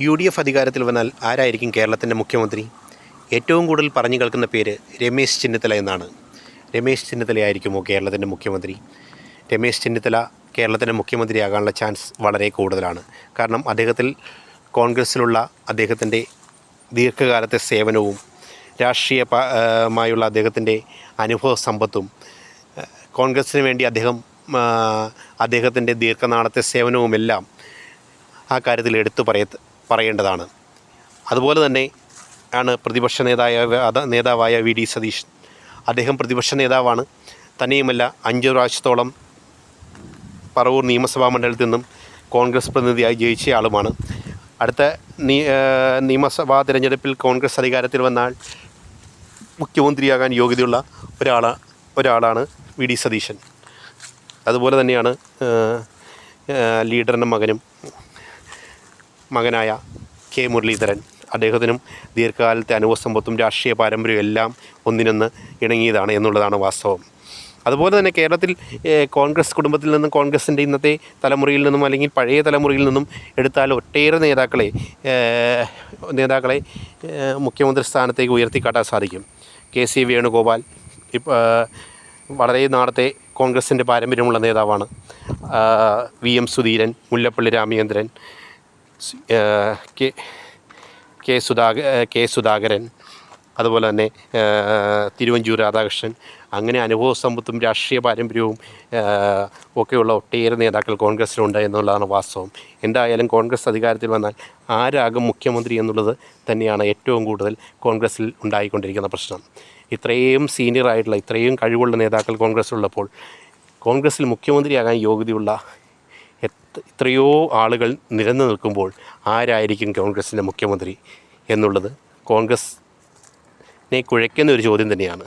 UDF അധികാരത്തിൽ വന്നാൽ ആരായിരിക്കും കേരളത്തിൻ്റെ മുഖ്യമന്ത്രി? ഏറ്റവും കൂടുതൽ പറഞ്ഞു കേൾക്കുന്ന പേര് രമേശ് ചെന്നിത്തല എന്നാണ്. രമേശ് ചെന്നിത്തലയായിരിക്കുമോ കേരളത്തിൻ്റെ മുഖ്യമന്ത്രി? രമേശ് ചെന്നിത്തല കേരളത്തിൻ്റെ മുഖ്യമന്ത്രിയാകാനുള്ള ചാൻസ് വളരെ കൂടുതലാണ്. കാരണം കോൺഗ്രസ്സിലുള്ള അദ്ദേഹത്തിൻ്റെ ദീർഘകാലത്തെ സേവനവും രാഷ്ട്രീയമായുള്ള അദ്ദേഹത്തിൻ്റെ അനുഭവ സമ്പത്തും കോൺഗ്രസ്സിന് വേണ്ടി അദ്ദേഹത്തിൻ്റെ ദീർഘനാളത്തെ സേവനവുമെല്ലാം ആ കാര്യത്തിൽ എടുത്തു പറയേണ്ടതാണ്. അതുപോലെ തന്നെ ആണ് പ്രതിപക്ഷ നേതാവായ VD സതീശൻ. അദ്ദേഹം പ്രതിപക്ഷ നേതാവാണ്. തന്നെയുമല്ല 5 പ്രാവശ്യത്തോളം പറവൂർ നിയമസഭാ മണ്ഡലത്തിൽ നിന്നും കോൺഗ്രസ് പ്രതിനിധിയായി ജയിച്ച ആളുമാണ്. അടുത്ത നിയമസഭാ തിരഞ്ഞെടുപ്പിൽ കോൺഗ്രസ് അധികാരത്തിൽ വന്നാൽ മുഖ്യമന്ത്രിയാകാൻ യോഗ്യതയുള്ള ഒരാളാണ് VD സതീശൻ. അതുപോലെ തന്നെയാണ് ലീഡറിൻ്റെ മകനായ K മുരളീധരൻ. അദ്ദേഹത്തിനും ദീർഘകാലത്തെ അനുഭവസമ്പത്തും രാഷ്ട്രീയ പാരമ്പര്യവും എല്ലാം ഒന്നിനൊന്ന് ഇണങ്ങിയതാണ് എന്നുള്ളതാണ് വാസ്തവം. അതുപോലെ തന്നെ കേരളത്തിൽ കോൺഗ്രസ് കുടുംബത്തിൽ നിന്നും കോൺഗ്രസിൻ്റെ ഇന്നത്തെ തലമുറയിൽ നിന്നും അല്ലെങ്കിൽ പഴയ തലമുറയിൽ നിന്നും എടുത്താൽ ഒട്ടേറെ നേതാക്കളെ മുഖ്യമന്ത്രി സ്ഥാനത്തേക്ക് ഉയർത്തിക്കാട്ടാൻ സാധിക്കും. KC വേണുഗോപാൽ വളരെ നാളത്തെ കോൺഗ്രസിൻ്റെ പാരമ്പര്യമുള്ള നേതാവാണ്. VM സുധീരൻ, മുല്ലപ്പള്ളി രാമചന്ദ്രൻ, കെ സുധാകരൻ, അതുപോലെ തന്നെ തിരുവഞ്ചൂർ രാധാകൃഷ്ണൻ. അങ്ങനെ അനുഭവസമ്പത്തും രാഷ്ട്രീയ പാരമ്പര്യവും ഒക്കെയുള്ള ഒട്ടേറെ നേതാക്കൾ കോൺഗ്രസ്സിലുണ്ട് എന്നുള്ളതാണ് വാസ്തവം. എന്തായാലും കോൺഗ്രസ് അധികാരത്തിൽ വന്നാൽ ആരാകും മുഖ്യമന്ത്രി എന്നുള്ളത് തന്നെയാണ് ഏറ്റവും കൂടുതൽ കോൺഗ്രസ്സിൽ ഉണ്ടായിക്കൊണ്ടിരിക്കുന്ന പ്രശ്നം. ഇത്രയും സീനിയറായിട്ടുള്ള ഇത്രയും കഴിവുള്ള നേതാക്കൾ കോൺഗ്രസ്സിലുള്ളപ്പോൾ കോൺഗ്രസ്സിൽ മുഖ്യമന്ത്രിയാകാൻ യോഗ്യതയുള്ള എത്രയോ ആളുകൾ നിരന്നു നിൽക്കുമ്പോൾ ആരായിരിക്കും കോൺഗ്രസിൻ്റെ മുഖ്യമന്ത്രി എന്നുള്ളത് കോൺഗ്രസിനെ കുഴയ്ക്കുന്ന ഒരു ചോദ്യം തന്നെയാണ്.